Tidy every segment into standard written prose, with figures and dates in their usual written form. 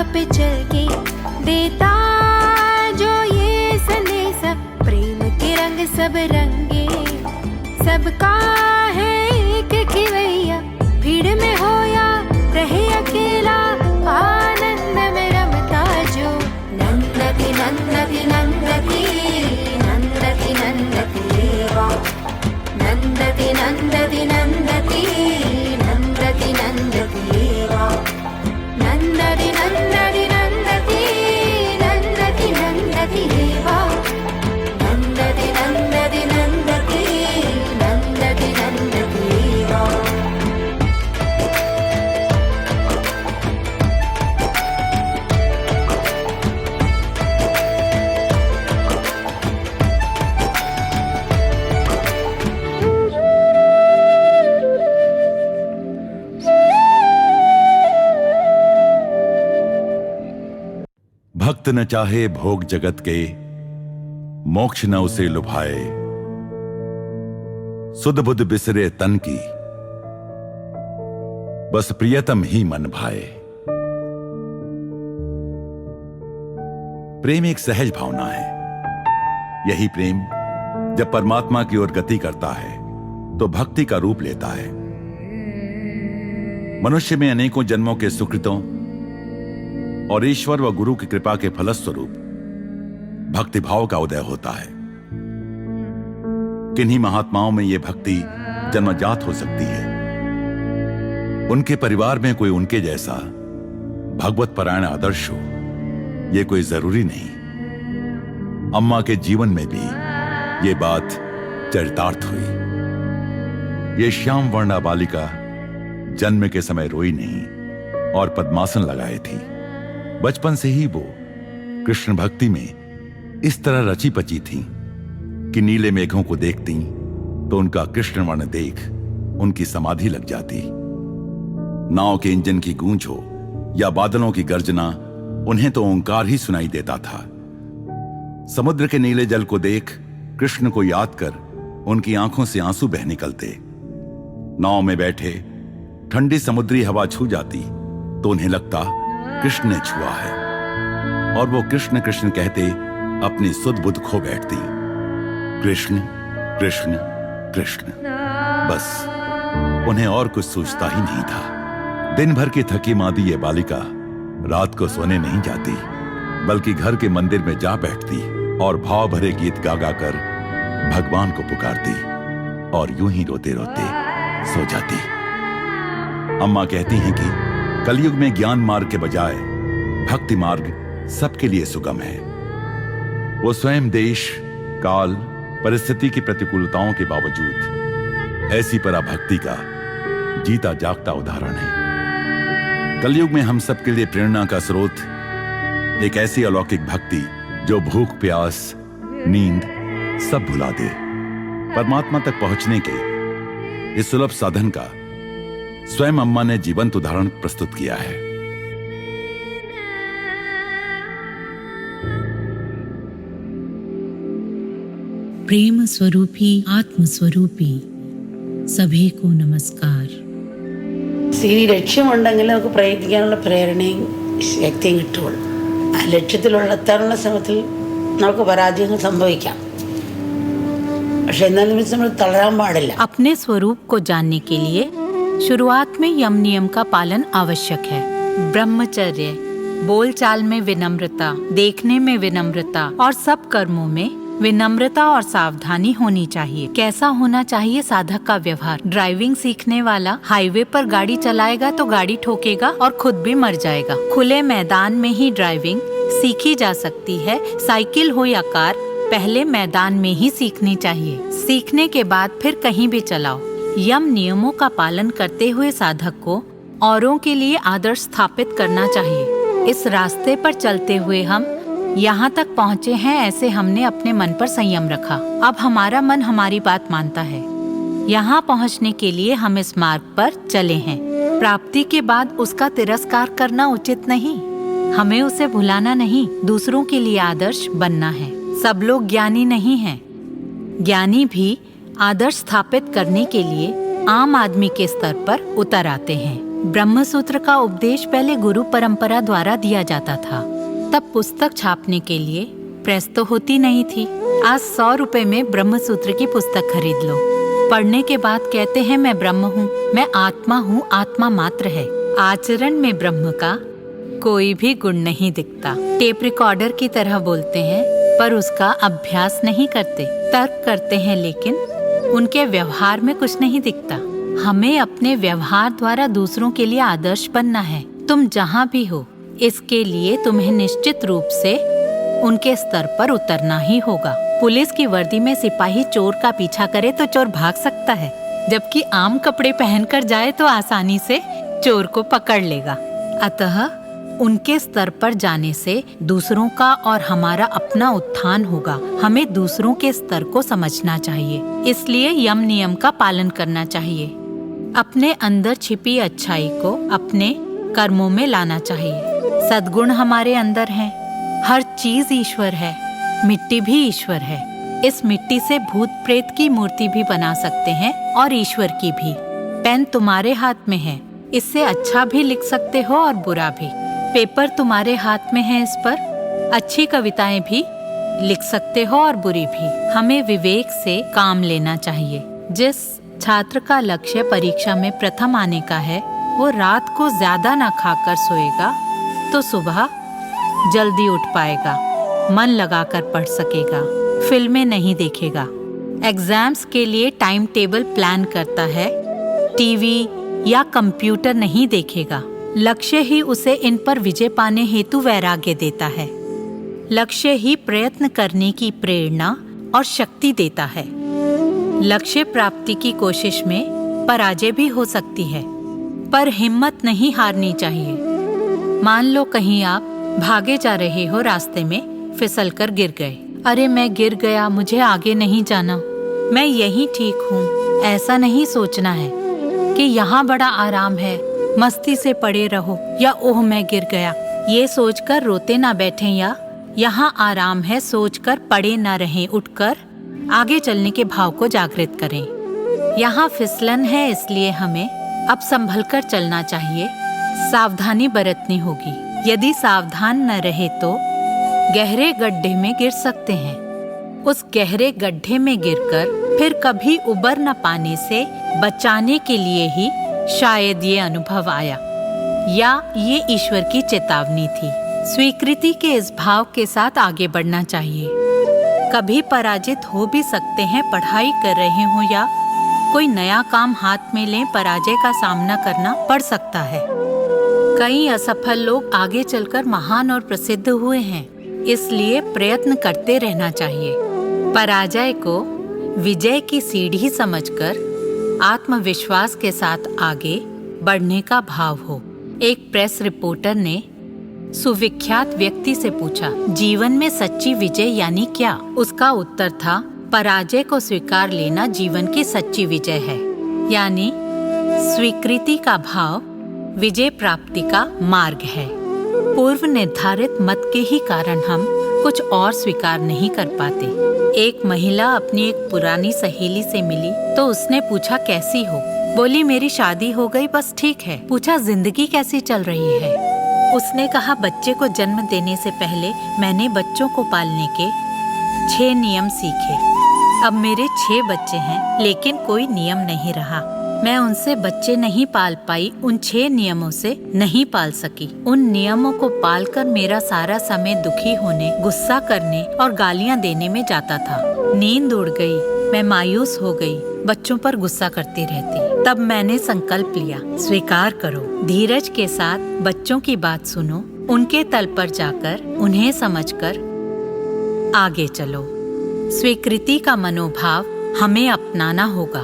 पे चल के देता जो ये संदेश, प्रेम के रंग सब रंगे, सबका है एक खिवैया, भीड़ में हो या रहे अकेला, आनंद में रमता जो नंदती नंदती नंदती नंदती नंदती देवा, नंदती नंदती नंदती नंदती नंदती देवा, नंदती नंदती नंदती नंदती नंदती देवा, नंदती नंदती नंदती नंदती नंदती देवा। भक्त न चाहे भोग जगत के, मोक्ष न उसे लुभाए, सुध बुध बिसरे तन की, बस प्रियतम ही मन भाए। प्रेम एक सहज भावना है। यही प्रेम जब परमात्मा की ओर गति करता है तो भक्ति का रूप लेता है। मनुष्य में अनेकों जन्मों के सुकृतों और ईश्वर व गुरु की कृपा के फलस्वरूप भक्तिभाव का उदय होता है। किन्हीं महात्माओं में यह भक्ति जन्मजात हो सकती है। उनके परिवार में कोई उनके जैसा भगवत परायण आदर्श हो, यह कोई जरूरी नहीं। अम्मा के जीवन में भी यह बात चरितार्थ हुई। ये श्याम वर्णा बालिका जन्म के समय रोई नहीं और पद्मासन लगाए थी। बचपन से ही वो कृष्ण भक्ति में इस तरह रची पची थी कि नीले मेघों को देखती तो उनका कृष्ण वर्ण देख उनकी समाधि लग जाती। नाव के इंजन की गूंज हो या बादलों की गर्जना, उन्हें तो ओंकार ही सुनाई देता था। समुद्र के नीले जल को देख कृष्ण को याद कर उनकी आंखों से आंसू बह निकलते। नाव में बैठे ठंडी समुद्री हवा छू जाती तो उन्हें लगता कृष्ण ने छुआ है, और वो कृष्ण कृष्ण कहते अपनी सुध बुध खो बैठती। कृष्ण कृष्ण कृष्ण, बस उन्हें और कुछ सूझता ही नहीं था। दिन भर की थकी मादी ये बालिका रात को सोने नहीं जाती, बल्कि घर के मंदिर में जा बैठती और भाव भरे गीत गा गा कर भगवान को पुकारती और यूं ही रोते रोते सो जाती। अम्मा कहती हैं कि कलयुग में ज्ञान मार्ग के बजाय भक्ति मार्ग सबके लिए सुगम है। वो स्वयं देश, काल, परिस्थिति की प्रतिकूलताओं के बावजूद ऐसी पराभक्ति का जीता जागता उदाहरण है। कलयुग में हम सबके लिए प्रेरणा का स्रोत एक ऐसी अलौकिक भक्ति जो भूख, प्यास, नींद सब भुला दे। परमात्मा तक पहुंचने के इस सुलभ साधन का स्वयं अम्मा ने जीवंत उदाहरण प्रस्तुत किया है। प्रेम स्वरूपी, आत्म स्वरूपी सभी को नमस्कार। ഈ ലക്ഷ്യമുണ്ടെങ്കിൽ നമുക്ക് പ്രയത്നിക്കാനുള്ള പ്രേരണയും ശക്തിയും കിട്ടുള്ളൂ. ആ ലക്ഷ്യത്തിലെത്താനുള്ള ശ്രമത്തിൽ നമുക്ക് പരാജയങ്ങൾ സംഭവിക്കാം. പക്ഷെ എന്നാലും നമ്മൾ തളരാൻ പാടില്ല. अपने स्वरूप को जानने के लिए शुरुआत में यम नियम का पालन आवश्यक है। ब्रह्मचर्य, बोलचाल में विनम्रता, देखने में विनम्रता और सब कर्मों में विनम्रता और सावधानी होनी चाहिए। कैसा होना चाहिए साधक का व्यवहार? ड्राइविंग सीखने वाला हाईवे पर गाड़ी चलाएगा तो गाड़ी ठोकेगा और खुद भी मर जाएगा। खुले मैदान में ही ड्राइविंग सीखी जा सकती है। साइकिल हो या कार, पहले मैदान में ही सीखनी चाहिए। सीखने के बाद फिर कहीं भी चलाओ। यम नियमों का पालन करते हुए साधक को औरों के लिए आदर्श स्थापित करना चाहिए। इस रास्ते पर चलते हुए हम यहाँ तक पहुँचे हैं, ऐसे हमने अपने मन पर संयम रखा। अब हमारा मन हमारी बात मानता है। यहाँ पहुँचने के लिए हम इस मार्ग पर चले हैं। प्राप्ति के बाद उसका तिरस्कार करना उचित नहीं। हमें उसे भुलाना नहीं, दूसरों के लिए आदर्श बनना है। सब लोग ज्ञानी नहीं हैं। ज्ञानी भी आदर्श स्थापित करने के लिए आम आदमी के स्तर पर उतर आते हैं। ब्रह्म सूत्र का उपदेश पहले गुरु परंपरा द्वारा दिया जाता था। तब पुस्तक छापने के लिए प्रेस तो होती नहीं थी। आज 100 रुपए में ब्रह्म सूत्र की पुस्तक खरीद लो। पढ़ने के बाद कहते हैं मैं ब्रह्म हूँ, मैं आत्मा हूँ, आत्मा मात्र है। आचरण में ब्रह्म का कोई भी गुण नहीं दिखता। टेप रिकॉर्डर की तरह बोलते हैं पर उसका अभ्यास नहीं करते। तर्क करते हैं लेकिन उनके व्यवहार में कुछ नहीं दिखता। हमें अपने व्यवहार द्वारा दूसरों के लिए आदर्श बनना है। तुम जहाँ भी हो, इसके लिए तुम्हें निश्चित रूप से उनके स्तर पर उतरना ही होगा। पुलिस की वर्दी में सिपाही चोर का पीछा करे तो चोर भाग सकता है, जबकि आम कपड़े पहनकर जाए तो आसानी से चोर को पकड़ लेगा। अतः उनके स्तर पर जाने से दूसरों का और हमारा अपना उत्थान होगा। हमें दूसरों के स्तर को समझना चाहिए, इसलिए यम नियम का पालन करना चाहिए। अपने अंदर छिपी अच्छाई को अपने कर्मों में लाना चाहिए। सद्गुण हमारे अंदर हैं। हर चीज ईश्वर है, मिट्टी भी ईश्वर है। इस मिट्टी से भूत प्रेत की मूर्ति भी बना सकते हैं और ईश्वर की भी। पेन तुम्हारे हाथ में है, इससे अच्छा भी लिख सकते हो और बुरा भी। पेपर तुम्हारे हाथ में है, इस पर अच्छी कविताएं भी लिख सकते हो और बुरी भी। हमें विवेक से काम लेना चाहिए। जिस छात्र का लक्ष्य परीक्षा में प्रथम आने का है, वो रात को ज्यादा न खाकर सोएगा तो सुबह जल्दी उठ पाएगा, मन लगाकर पढ़ सकेगा, फिल्में नहीं देखेगा, एग्जाम्स के लिए टाइम टेबल प्लान करता है, टीवी या कंप्यूटर नहीं देखेगा। लक्ष्य ही उसे इन पर विजय पाने हेतु वैराग्य देता है। लक्ष्य ही प्रयत्न करने की प्रेरणा और शक्ति देता है। लक्ष्य प्राप्ति की कोशिश में पराजय भी हो सकती है, पर हिम्मत नहीं हारनी चाहिए। मान लो कहीं आप भागे जा रहे हो, रास्ते में फिसलकर गिर गए। अरे मैं गिर गया, मुझे आगे नहीं जाना, मैं यहीं ठीक हूँ, ऐसा नहीं सोचना है कि यहाँ बड़ा आराम है, मस्ती से पड़े रहो, या ओह मैं गिर गया। ये सोचकर रोते ना बैठें, या यहाँ आराम है सोचकर पड़े ना रहें। उठकर आगे चलने के भाव को जागृत करें। यहाँ फिसलन है, इसलिए हमें अब संभलकर चलना चाहिए, सावधानी बरतनी होगी। यदि सावधान न रहे तो गहरे गड्ढे में गिर सकते हैं। उस गहरे गड्ढे में गिरकर फिर कभी उबर न पाने से बचाने के लिए ही शायद ये अनुभव आया, या ये ईश्वर की चेतावनी थी। स्वीकृति के इस भाव के साथ आगे बढ़ना चाहिए। कभी पराजित हो भी सकते हैं, पढ़ाई कर रहे हो या कोई नया काम हाथ में लें, पराजय का सामना करना पड़ सकता है। कई असफल लोग आगे चलकर महान और प्रसिद्ध हुए हैं, इसलिए प्रयत्न करते रहना चाहिए। पराजय को विजय की सीढ़ी समझकर आत्मविश्वास के साथ आगे बढ़ने का भाव हो। एक प्रेस रिपोर्टर ने सुविख्यात व्यक्ति से पूछा, जीवन में सच्ची विजय यानी क्या? उसका उत्तर था, पराजय को स्वीकार लेना जीवन की सच्ची विजय है। यानी स्वीकृति का भाव विजय प्राप्ति का मार्ग है। पूर्व निर्धारित मत के ही कारण हम कुछ और स्वीकार नहीं कर पाते। एक महिला अपनी एक पुरानी सहेली से मिली तो उसने पूछा, कैसी हो? बोली, मेरी शादी हो गई, बस ठीक है। पूछा, जिंदगी कैसी चल रही है? उसने कहा, बच्चे को जन्म देने से पहले मैंने बच्चों को पालने के 6 नियम सीखे। अब मेरे 6 बच्चे हैं, लेकिन कोई नियम नहीं रहा। मैं उनसे बच्चे नहीं पाल पाई, उन 6 नियमों से नहीं पाल सकी। उन नियमों को पालकर मेरा सारा समय दुखी होने, गुस्सा करने और गालियां देने में जाता था। नींद उड़ गई, मैं मायूस हो गई, बच्चों पर गुस्सा करती रहती। तब मैंने संकल्प लिया, स्वीकार करो, धीरज के साथ बच्चों की बात सुनो, उनके तल पर जाकर उन्हें समझकर आगे चलो। स्वीकृति का मनोभाव हमें अपनाना होगा।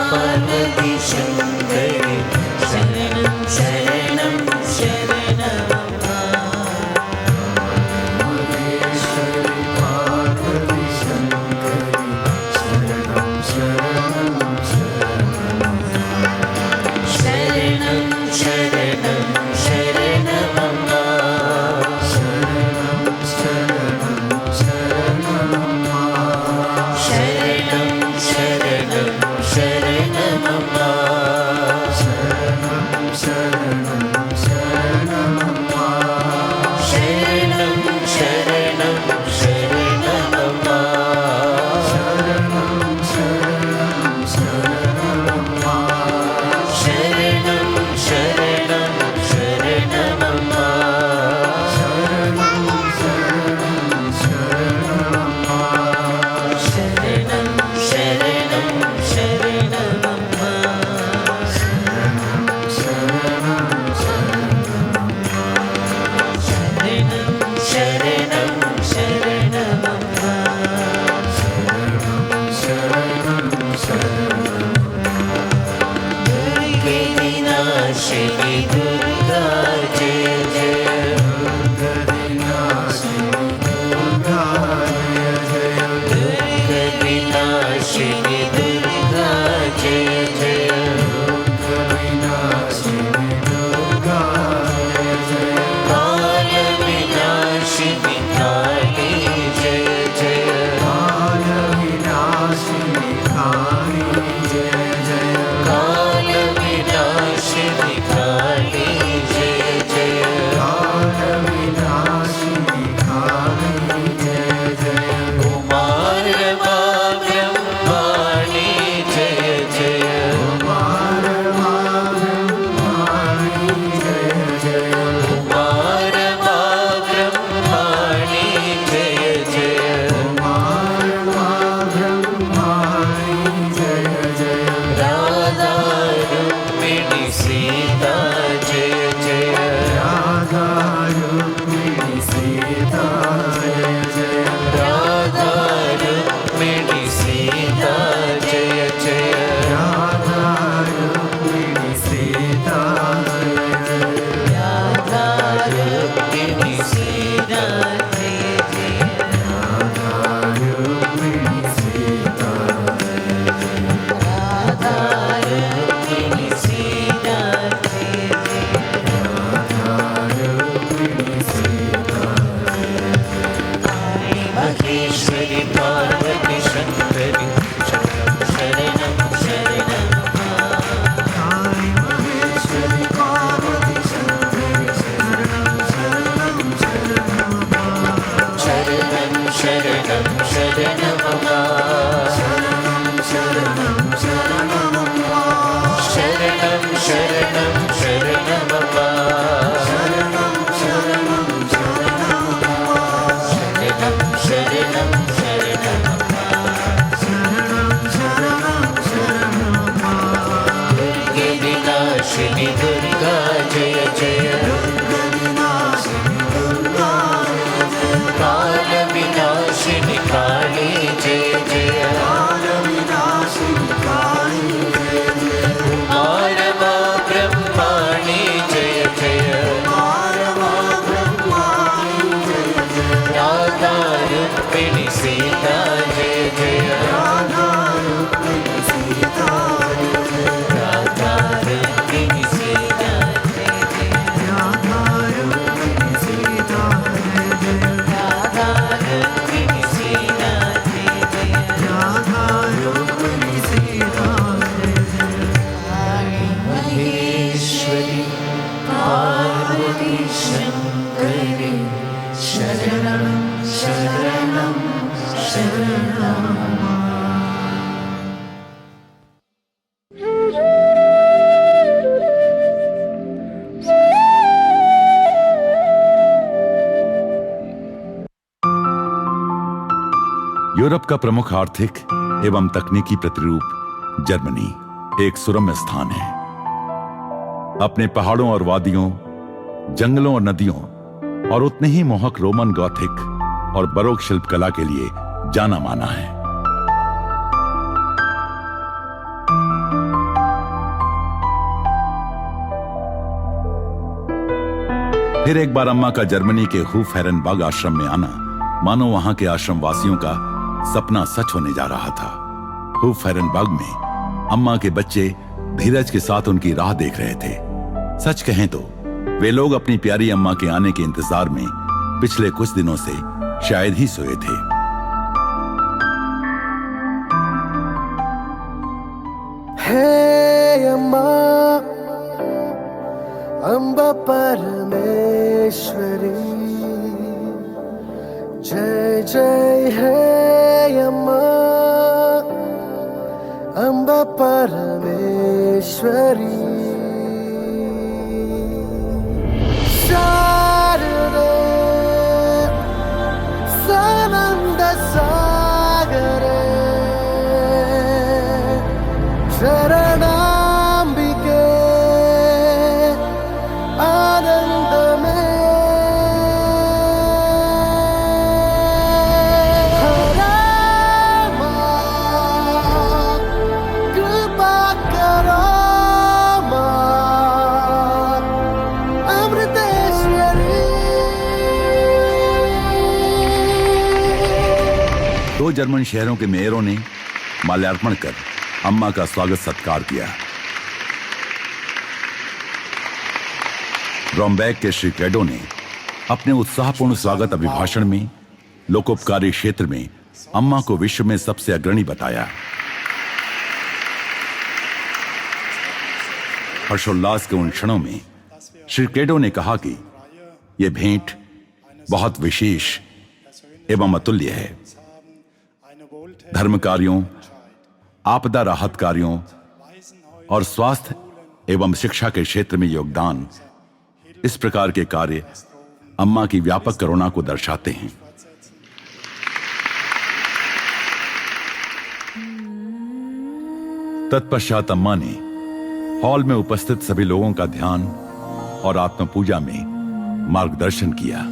Parvati विनाशिनी दुर्गा जय जय दुख विनाशिनी दुर्गा जय जय काल विनाशिनी काली जय जय काल विनाशिनी काली जय जय काल विनाशिनी काली जय जय काल विनाशिनी काली जय जय उमारमा ब्रह्माणी जय जय उमारमा ब्रह्माणी जय जय उमारमा ब्रह्माणी जय जय उमारमा ब्रह्माणी जय जय राधा रुक्मिणी सीता जय जय राधा रुक्मिणी सीता जय जय राधा रुक्मिणी सीता जय जय राधा रुक्मिणी सीता जय जय राधा रुक्मिणी सीता जय जय राधा रुक्मिणी सीता राधा रुक्मिणी सीता जय जय राधा रुक्मिणी सीता महेश्वरी पार्वती शंकरी शरणं शरणं शरणं महेश्वरी पार्वती शंकरी शरणं शरणं शरणं शरणं शरणं शरणं शरणं शरणं शरणं शरणं शरणं शरणं शरणं शरणं शरणं दुर्गे विनाशिनी दुर्गा जय जय काल विनाशिनी काली जय जय उमारमा ब्रह्माणी जय जय राधा रुक्मिणी सीता जय जय राधा रुक्मिणी सीता राधा रुक्मिणी सीता जय जय राधा रुक्मिणी सीता जय जय राधा रुक्मिणी सीता जय जय राधा रुक्मिणी सीता जय जय महेश्वरी पार्वती शंकरी शरणं शरणं शरणं यूरोप का प्रमुख आर्थिक एवं तकनीकी प्रतिरूप जर्मनी एक सुरम्य स्थान है। अपने पहाड़ों और वादियों, जंगलों और नदियों और उतने ही मोहक रोमन गॉथिक और बरोक शिल्पकला के लिए जाना माना है। फिर एक बार अम्मा का जर्मनी के हूफहेरनबर्ग आश्रम में आना मानो वहां के आश्रम वासियों का सपना सच होने जा रहा था। हूफहेरनबर्ग में अम्मा के बच्चे धीरज के साथ उनकी राह देख रहे थे। सच कहें तो वे लोग अपनी प्यारी अम्मा के आने के इंतजार में पिछले कुछ दिनों से शायद ही सोए थे। हे अम्मा अम्बा परमेश्वरी जय जय हे अम्मा अम्बा परमेश्वरी शारदे सानंद सागरे शरणांबिके आनंद में हरा कृपा करो अमृतेश्वरी। दो जर्मन शहरों के मेयरों ने माल्यार्पण कर अम्मा का स्वागत सत्कार किया। ब्रॉम्बेक के श्री कैडो ने अपने उत्साहपूर्ण स्वागत अभिभाषण में लोकोपकारी क्षेत्र में अम्मा को विश्व में सबसे अग्रणी बताया। हर्षोल्लास के उन क्षणों में श्री कैडो ने कहा कि यह भेंट बहुत विशेष एवं अतुल्य है। धर्म कार्यों, आपदा राहत कार्यों और स्वास्थ्य एवं शिक्षा के क्षेत्र में योगदान, इस प्रकार के कार्य अम्मा की व्यापक करुणा को दर्शाते हैं। तत्पश्चात अम्मा ने हॉल में उपस्थित सभी लोगों का ध्यान और आत्म पूजा में मार्गदर्शन किया।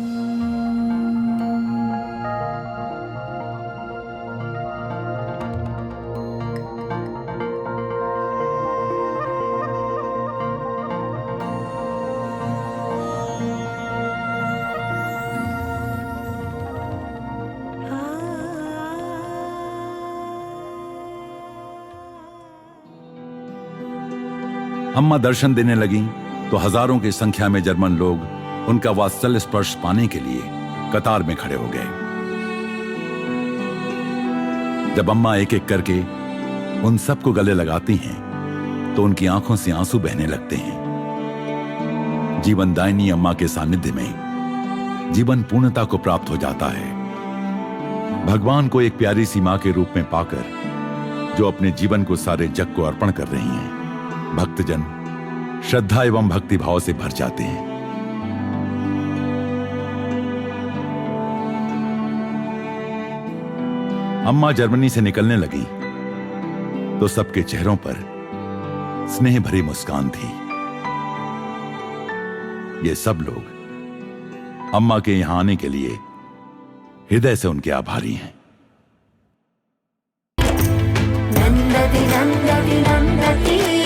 अम्मा दर्शन देने लगी तो हजारों की संख्या में जर्मन लोग उनका वात्सल्य स्पर्श पाने के लिए कतार में खड़े हो गए। जब अम्मा एक एक करके उन सबको गले लगाती हैं तो उनकी आंखों से आंसू बहने लगते हैं। जीवनदायिनी अम्मा के सानिध्य में जीवन पूर्णता को प्राप्त हो जाता है। भगवान को एक प्यारी सी मां के रूप में पाकर जो अपने जीवन को सारे जग को अर्पण कर रही हैं, भक्तजन श्रद्धा एवं भक्ति भाव से भर जाते हैं। अम्मा जर्मनी से निकलने लगी तो सबके चेहरों पर स्नेह भरी मुस्कान थी। ये सब लोग अम्मा के यहां आने के लिए हृदय से उनके आभारी हैं। नंदति नंदति नंदति